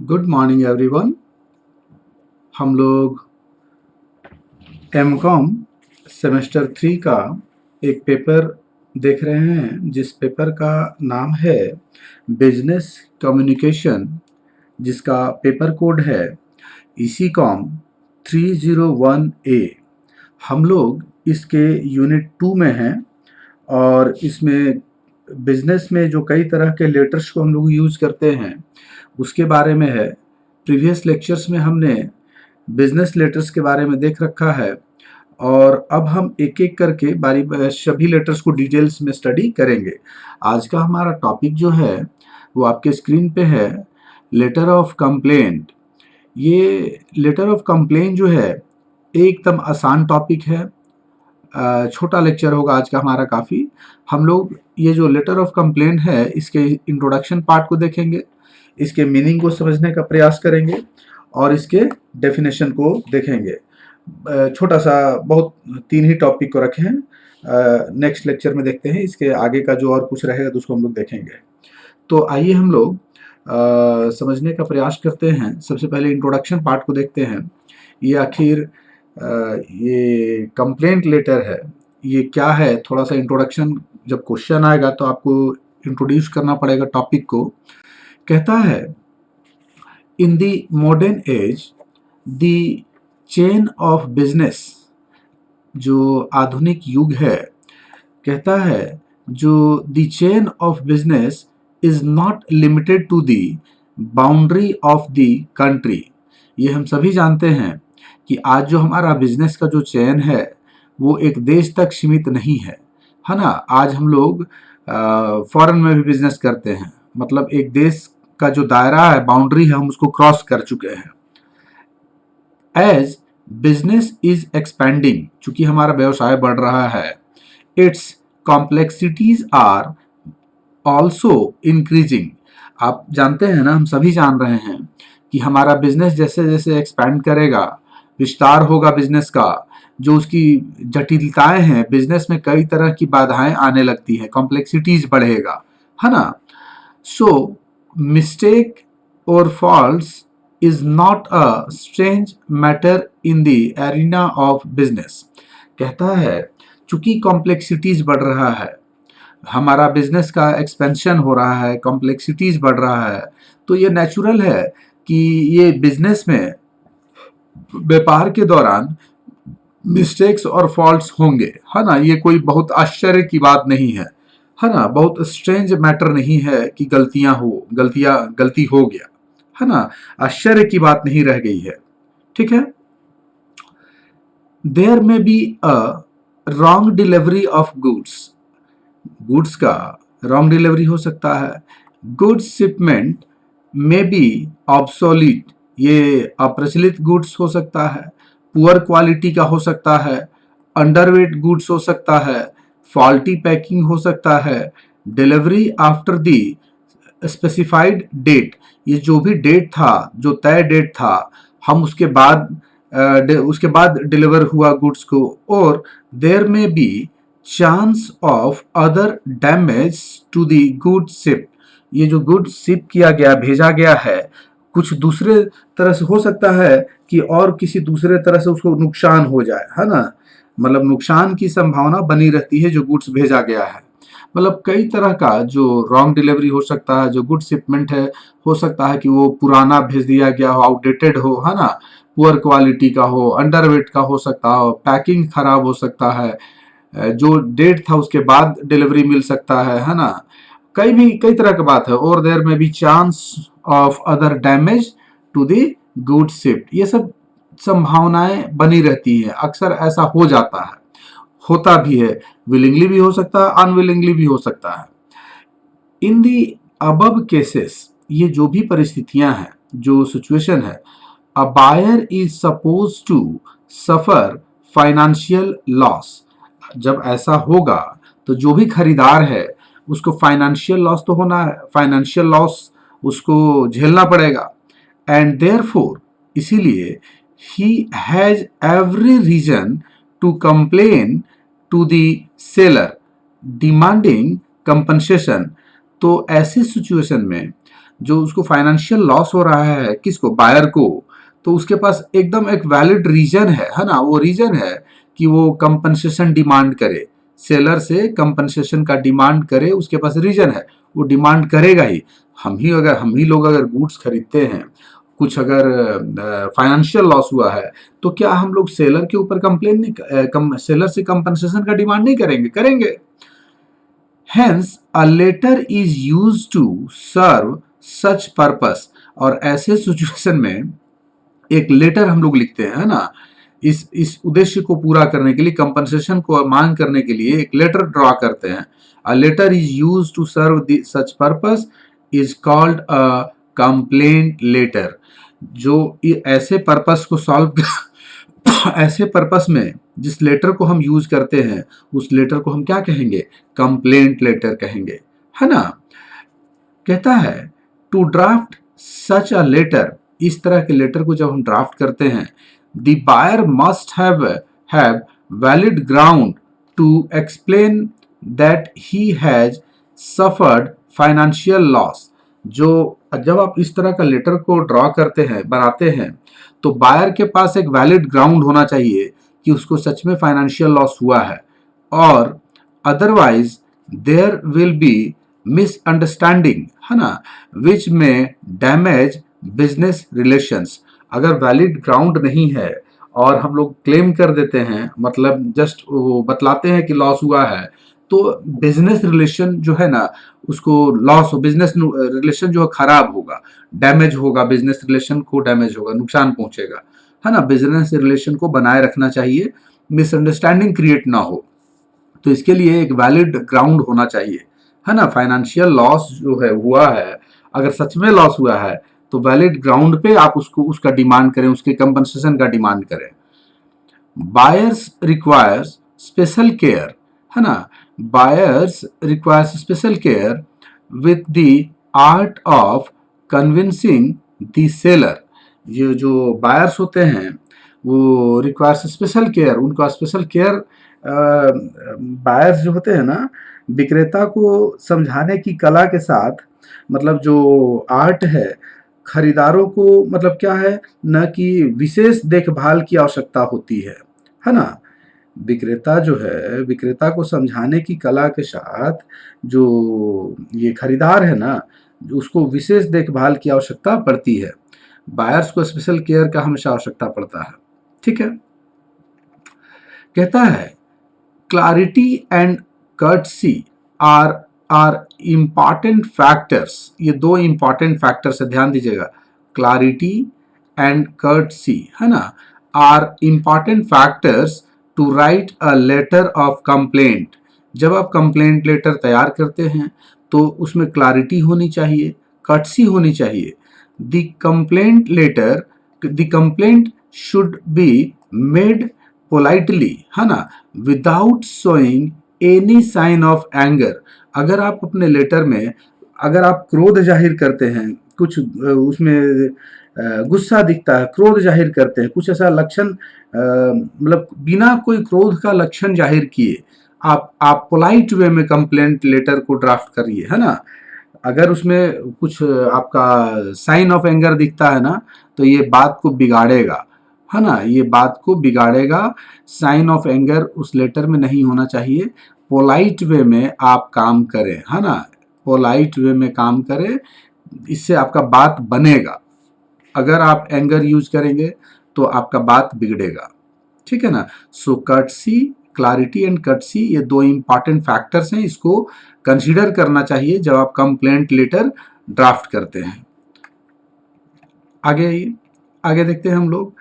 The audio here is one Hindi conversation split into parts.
Good morning everyone. हम लोग एमकॉम सेमेस्टर 3 का एक पेपर देख रहे हैं जिस पेपर का नाम है बिजनेस कम्युनिकेशन, जिसका पेपर कोड है ECOM 301A। हम लोग इसके यूनिट 2 में हैं और इसमें बिजनेस में जो कई तरह के लेटर्स को हम लोग यूज़ करते हैं उसके बारे में है। प्रीवियस लेक्चर्स में हमने बिजनेस लेटर्स के बारे में देख रखा है और अब हम एक एक करके सभी लेटर्स को डिटेल्स में स्टडी करेंगे। आज का हमारा टॉपिक जो है वो आपके स्क्रीन पे है, लेटर ऑफ कंप्लेंट। ये लेटर ऑफ कंप्लेंट जो है एकदम आसान टॉपिक है। छोटा लेक्चर होगा आज का हमारा काफ़ी। हम लोग ये जो लेटर ऑफ कंप्लेंट है इसके इंट्रोडक्शन पार्ट को देखेंगे, इसके मीनिंग को समझने का प्रयास करेंगे और इसके डेफिनेशन को देखेंगे। छोटा सा बहुत 3 ही टॉपिक को रखे हैं। नेक्स्ट लेक्चर में देखते हैं इसके आगे का जो और कुछ रहेगा तो उसको हम लोग देखेंगे। तो आइए हम लोग समझने का प्रयास करते हैं। सबसे पहले इंट्रोडक्शन पार्ट को देखते हैं। ये आखिर ये कंप्लेंट लेटर है, ये क्या है, थोड़ा सा इंट्रोडक्शन, जब क्वेश्चन आएगा तो आपको इंट्रोड्यूस करना पड़ेगा टॉपिक को। कहता है in the modern age the chain of business, जो आधुनिक युग है, कहता है जो the chain of business is not limited to the boundary of the country. ये हम सभी जानते हैं कि आज जो हमारा बिजनेस का जो चेन है वो एक देश तक सीमित नहीं है ना। आज हम लोग फॉरेन में भी बिजनेस करते हैं, मतलब एक देश का जो दायरा है, बाउंड्री है, हम उसको क्रॉस कर चुके हैं। एज बिजनेस इज एक्सपेंडिंग, चूंकि हमारा व्यवसाय बढ़ रहा है, its complexities are also increasing. आप जानते हैं ना, हम सभी जान रहे हैं कि हमारा बिजनेस जैसे जैसे एक्सपैंड करेगा, विस्तार होगा बिजनेस का, जो उसकी जटिलताएं हैं, बिजनेस में कई तरह की बाधाएं आने लगती हैं, कॉम्प्लेक्सिटीज बढ़ेगा, है ना। सो मिस्टेक और false is not a strange matter in the arena of business। कहता है चूंकि कॉम्प्लेक्सिटीज बढ़ रहा है, हमारा बिजनेस का एक्सपेंशन हो रहा है, कॉम्प्लेक्सिटीज बढ़ रहा है, तो ये नेचुरल है कि ये बिजनेस में व्यापार के दौरान मिस्टेक्स और फॉल्ट्स होंगे, है ना। ये कोई बहुत आश्चर्य की बात नहीं है ना। बहुत स्ट्रेंज मैटर नहीं है कि गलती हो गया, है ना। आश्चर्य की बात नहीं रह गई है, ठीक है। There may be a wrong delivery of goods का रॉन्ग डिलीवरी हो सकता है। गुड्स शिपमेंट में बी ऑब्सोलीट, ये अप्रचलित गुड्स हो सकता है, पुअर क्वालिटी का हो सकता है, अंडरवेट गुड्स हो सकता है, फॉल्टी पैकिंग हो सकता है, delivery after the specified date, ये जो भी डेट था, जो तय डेट था, हम उसके बाद डिलीवर हुआ गुड्स को। और there may be chance of other damage to the good ship, ये जो गुड शिप किया गया, भेजा गया है, कुछ दूसरे तरह से हो सकता है कि और किसी दूसरे तरह से उसको नुकसान हो जाए, है ना। मतलब नुकसान की संभावना बनी रहती है जो गुड्स भेजा गया है। मतलब कई तरह का जो रॉन्ग डिलीवरी हो सकता है, जो गुड शिपमेंट है, हो सकता है कि वो पुराना भेज दिया गया हो, आउटडेटेड हो, है ना, पुअर क्वालिटी का हो, अंडरवेट का हो सकता हो, पैकिंग खराब हो सकता है, जो डेट था उसके बाद डिलीवरी मिल सकता है ना। कई तरह की बात है। और there may be chance of other damage to the good shipped, ये सब संभावनाएं बनी रहती हैं, अक्सर ऐसा हो जाता है, होता भी है, विलिंगली भी हो सकता है, अनविलिंगली भी हो सकता है। इन दी अबव केसेस, ये जो भी परिस्थितियां हैं, जो सिचुएशन है, a buyer is suppose to suffer financial loss, जब ऐसा होगा तो जो भी खरीदार है उसको फाइनेंशियल लॉस तो होना है, फाइनेंशियल लॉस उसको झेलना पड़ेगा। एंड देयरफॉर, इसीलिए, he has every reason to complain to the seller demanding compensation. तो ऐसी सिचुएशन में जो उसको फाइनेंशियल लॉस हो रहा है, किसको, बायर को, तो उसके पास एकदम एक वैलिड रीजन है ना, वो रीजन है कि वो कंपनसेशन डिमांड करे, सेलर से कंपनसेशन का डिमांड करे, उसके पास रीजन है, वो डिमांड करेगा ही। हम ही लोग अगर गुड्स खरीदते हैं, कुछ अगर फाइनेंशियल लॉस हुआ है, तो क्या हम लोग सेलर के ऊपर कंप्लेन नहीं, सेलर से कंपनसेशन का डिमांड नहीं करेंगे? करेंगे। Hence, a letter is used to serve such purpose। और ऐसे सिचुएशन में एक लेटर हम लोग लिखते हैं, है ना, इस उद्देश्य को पूरा करने के लिए, कंपनसेशन को मांग करने के लिए एक लेटर ड्रॉ करते हैं। A letter is use to serve such purpose is called a complaint letter. जो ऐसे पर्पस को सॉल्व ऐसे पर्पस में जिस लेटर को हम यूज करते हैं, उस लेटर को हम क्या कहेंगे? कंप्लेंट लेटर कहेंगे, है ना। कहता है to draft such a letter, इस तरह के लेटर को जब हम ड्राफ्ट करते हैं, the buyer must have valid ground to explain that he has suffered financial loss. जो जब आप इस तरह का लेटर को ड्रॉ करते हैं, बनाते हैं, तो बायर के पास एक वैलिड ग्राउंड होना चाहिए कि उसको सच में फाइनेंशियल लॉस हुआ है, और otherwise there will be misunderstanding, है ना, which may damage business relations. अगर वैलिड ग्राउंड नहीं है और हम लोग क्लेम कर देते हैं, मतलब जस्ट वो बतलाते हैं कि लॉस हुआ है, तो बिजनेस रिलेशन जो है ना, उसको लॉस हो, बिजनेस रिलेशन जो है खराब होगा, डैमेज होगा, बिजनेस रिलेशन को डैमेज होगा, नुकसान पहुंचेगा, है ना। बिजनेस रिलेशन को बनाए रखना चाहिए, मिसअंडरस्टैंडिंग क्रिएट ना हो, तो इसके लिए एक वैलिड ग्राउंड होना चाहिए, है ना। फाइनेंशियल लॉस जो है हुआ है, अगर सच में लॉस हुआ है, तो वैलिड ग्राउंड पे आप उसको उसका डिमांड करें, उसके कंपनसेशन का डिमांड करें। बायर्स रिक्वायर्स स्पेशल केयर, है ना, buyers requires special care with the art of convincing the seller. ये जो बायर्स होते हैं वो रिक्वायर्स स्पेशल केयर, उनका स्पेशल केयर, बायर्स जो होते हैं ना, विक्रेता को समझाने की कला के साथ, मतलब जो आर्ट है, खरीदारों को मतलब क्या है न, कि विशेष देखभाल की आवश्यकता होती है ना। विक्रेता जो है, विक्रेता को समझाने की कला के साथ जो ये खरीदार है ना, उसको विशेष देखभाल की आवश्यकता पड़ती है। बायर्स को स्पेशल केयर का हमेशा आवश्यकता पड़ता है, ठीक है। कहता है clarity and courtesy are important factors. ये दो इम्पॉर्टेंट फैक्टर्स है, ध्यान दीजिएगा, क्लैरिटी एंड कर्टसी, है ना, are important factors to write a letter of complaint. जब आप कंप्लेंट लेटर तैयार करते हैं, तो उसमें क्लैरिटी होनी चाहिए, कर्टसी होनी चाहिए। The complaint letter, the complaint should be made politely, है ना, without showing any sign of anger. अगर आप अपने लेटर में अगर आप क्रोध जाहिर करते हैं, कुछ उसमें गुस्सा दिखता है, क्रोध जाहिर करते हैं, कुछ ऐसा लक्षण, मतलब बिना कोई क्रोध का लक्षण जाहिर किए आप पोलाइट वे में कंप्लेंट लेटर को ड्राफ्ट करिए, है ना। अगर उसमें कुछ आपका साइन ऑफ एंगर दिखता है ना, तो ये बात को बिगाड़ेगा, है ना, ये बात को बिगाड़ेगा। साइन ऑफ एंगर उस लेटर में नहीं होना चाहिए। पोलाइट वे में आप काम करें, है ना, पोलाइट वे में काम करें, इससे आपका बात बनेगा। अगर आप एंगर यूज करेंगे तो आपका बात बिगड़ेगा, ठीक है ना। सो कर्टसी, क्लैरिटी एंड कर्टसी, ये दो इंपॉर्टेंट फैक्टर्स हैं, इसको कंसीडर करना चाहिए जब आप कंप्लेंट लेटर ड्राफ्ट करते हैं। आगे आगे देखते हैं हम लोग,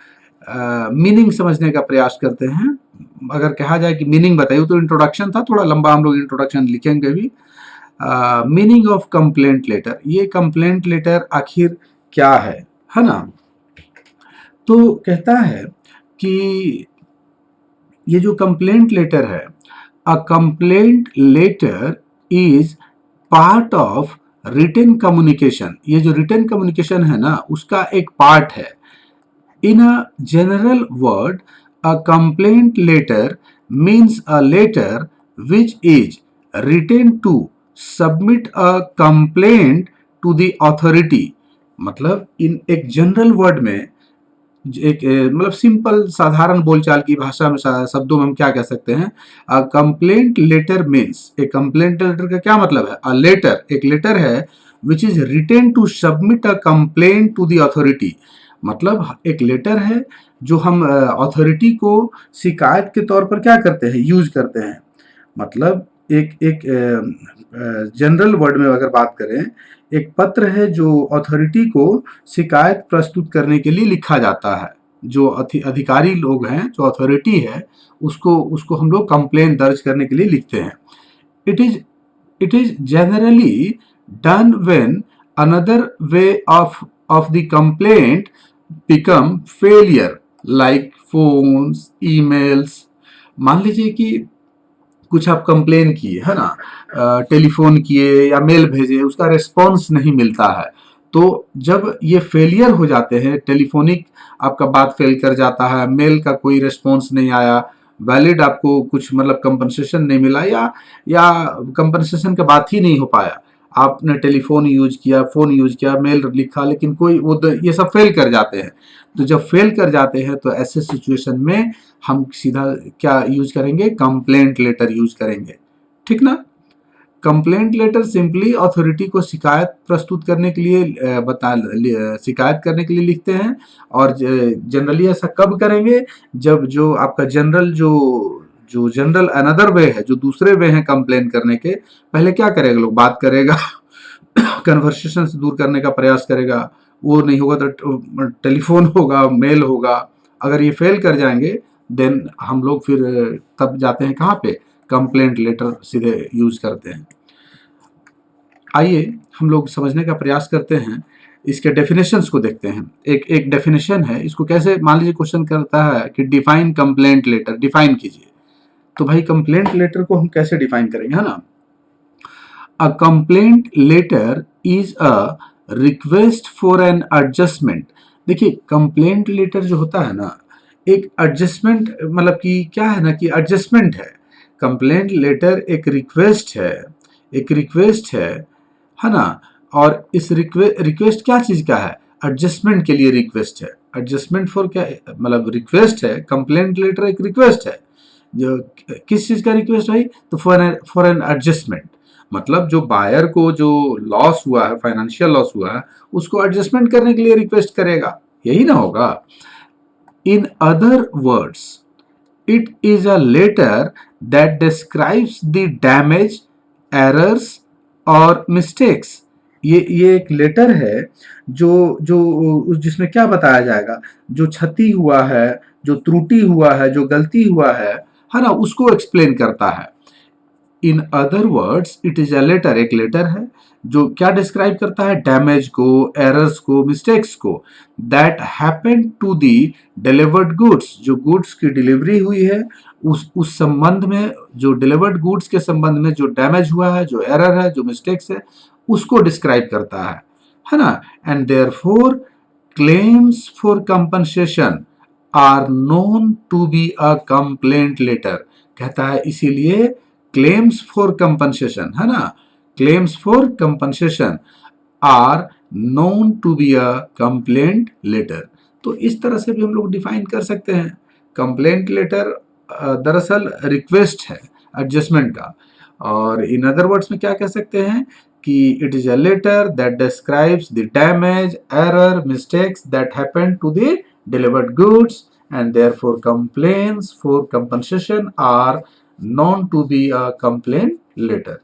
मीनिंग समझने का प्रयास करते हैं। अगर कहा जाए कि मीनिंग बताइए, तो इंट्रोडक्शन था, थोड़ा लंबा हम लोग इंट्रोडक्शन लिखेंगे भी। मीनिंग ऑफ कंप्लेंट लेटर, ये कंप्लेंट लेटर आखिर क्या है ना। तो कहता है कि ये जो कंप्लेंट लेटर है, a complaint letter is part of written communication. ये जो रिटन कम्युनिकेशन है ना, उसका एक पार्ट है। In a general word, a complaint letter means a letter which is written to submit a complaint to the authority, मतलब इन एक जनरल वर्ड में एक मतलब सिंपल साधारण बोलचाल की भाषा में शब्दों में हम क्या कह सकते हैं, अ कंप्लेंट लेटर मीन्स, एक कंप्लेंट लेटर का क्या मतलब है, अ लेटर एक लेटर है which is written to submit a complaint to the authority, मतलब एक लेटर है जो हम अथॉरिटी को शिकायत के तौर पर क्या करते हैं, यूज करते हैं। मतलब एक एक जनरल वर्ड में अगर बात करें, एक पत्र है जो अथॉरिटी को शिकायत प्रस्तुत करने के लिए लिखा जाता है। जो अधिकारी लोग हैं, जो अथॉरिटी है, उसको उसको हम लोग कंप्लेन दर्ज करने के लिए लिखते हैं। It is it is generally done when another way of the complaint become failure, like phones, emails. मान लीजिए कि कुछ आप कंप्लेन किए है ना, टेलीफोन किए या मेल भेजे, उसका रिस्पॉन्स नहीं मिलता है, तो जब ये फेलियर हो जाते हैं, टेलीफोनिक आपका बात फेल कर जाता है, मेल का कोई रिस्पॉन्स नहीं आया, वैलिड आपको कुछ मतलब कंपनसेशन नहीं मिला, या कंपनसेशन का बात ही नहीं हो पाया, आपने टेलीफोन यूज किया, फोन यूज किया, मेल लिखा, लेकिन कोई वो ये सब फेल कर जाते हैं। तो जब फेल कर जाते हैं तो ऐसे सिचुएशन में हम सीधा क्या यूज करेंगे, कंप्लेंट लेटर यूज करेंगे, ठीक ना। कंप्लेंट लेटर सिंपली अथॉरिटी को शिकायत प्रस्तुत करने के लिए शिकायत करने के लिए लिखते हैं। और जनरली ऐसा कब करेंगे, जब जो आपका जनरल जो जनरल अनदर वे है, जो दूसरे वे हैं कंप्लेन करने के, पहले क्या करेगा, लोग बात करेगा कन्वर्सेशन से दूर करने का प्रयास करेगा, वो नहीं होगा तो टेलीफोन होगा, मेल होगा। अगर ये फेल कर जाएंगे देन हम लोग फिर तब जाते हैं कहाँ पे, कंप्लेंट लेटर सीधे यूज करते हैं। आइए हम लोग समझने का प्रयास करते हैं, इसके डेफिनेशंस को देखते हैं। एक डेफिनेशन है, इसको कैसे, मान लीजिए क्वेश्चन करता है कि डिफाइन कंप्लेंट लेटर, डिफाइन कीजिए। तो भाई कंप्लेंट लेटर को हम कैसे डिफाइन करेंगे, है ना। A complaint letter is a request for an adjustment. देखिए कंप्लेंट लेटर जो होता है ना, एक एडजस्टमेंट, मतलब कि क्या है ना कि एडजस्टमेंट है। कंप्लेंट लेटर एक रिक्वेस्ट है, एक रिक्वेस्ट है ना। और इस रिक्वेस्ट क्या चीज का है, एडजस्टमेंट के लिए रिक्वेस्ट है। एडजस्टमेंट फॉर क्या, मतलब रिक्वेस्ट है, कंप्लेंट लेटर एक रिक्वेस्ट है। जो किस चीज का रिक्वेस्ट है, तो फॉर एन एडजस्टमेंट, मतलब जो बायर को जो लॉस हुआ है, फाइनेंशियल लॉस हुआ है, उसको एडजस्टमेंट करने के लिए रिक्वेस्ट करेगा, यही ना होगा। In other words it is a letter that describes the damage, errors और मिस्टेक्स। ये एक लेटर है जो जो जिसमें क्या बताया जाएगा, जो क्षति हुआ है, जो त्रुटि हुआ है, जो गलती हुआ है ना, उसको एक्सप्लेन करता है। In other words it is a letter, एक लेटर है जो क्या डिस्क्राइब करता है, डैमेज को, एरर्स को, मिस्टेक्स को, that happen to the delivered goods, जो गुड्स की डिलीवरी हुई है उस संबंध में, जो डिलीवर्ड गुड्स के संबंध में जो डैमेज हुआ है, जो एरर है, जो मिस्टेक्स है, उसको डिस्क्राइब करता है ना। And therefore claims for compensation are known to be a complaint letter. कहता है इसीलिए क्लेम्स फॉर कंपनसेशन, है ना, claims for compensation are known to be a complaint letter. तो इस तरह से भी हम लोग डिफाइन कर सकते हैं। कंप्लेंट लेटर दरअसल रिक्वेस्ट है एडजस्टमेंट का। और इन अदर वर्ड्स में क्या कह सकते हैं कि it is a letter that describes the damage, error, mistakes that happen to the delivered goods and therefore complaints for compensation are known to be a complaint letter.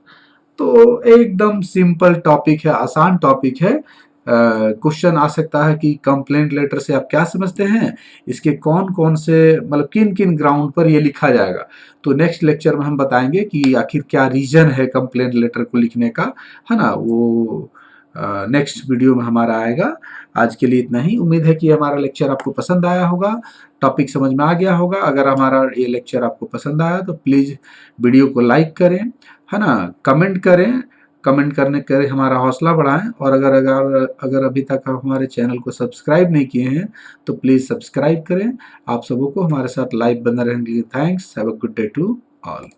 तो एकदम सिंपल टॉपिक है, आसान टॉपिक है। क्वेश्चन आ सकता है कि कंप्लेंट लेटर से आप क्या समझते हैं, इसके कौन कौन से, मतलब किन किन ग्राउंड पर ये लिखा जाएगा। तो नेक्स्ट लेक्चर में हम बताएंगे कि आखिर क्या रीजन है कंप्लेंट लेटर को लिखने का, है ना। वो नेक्स्ट वीडियो में हमारा आएगा। आज के लिए इतना ही। उम्मीद है कि हमारा लेक्चर आपको पसंद आया होगा, टॉपिक समझ में आ गया होगा। अगर हमारा ये लेक्चर आपको पसंद आया तो प्लीज़ वीडियो को लाइक करें, है ना, कमेंट करें, कमेंट करने के हमारा हौसला बढ़ाएं। और अगर अभी तक आप हमारे चैनल को सब्सक्राइब नहीं किए हैं तो प्लीज़ सब्सक्राइब करें। आप सबों को हमारे साथ लाइव बने रहने के लिए thanks. Have a good day to all.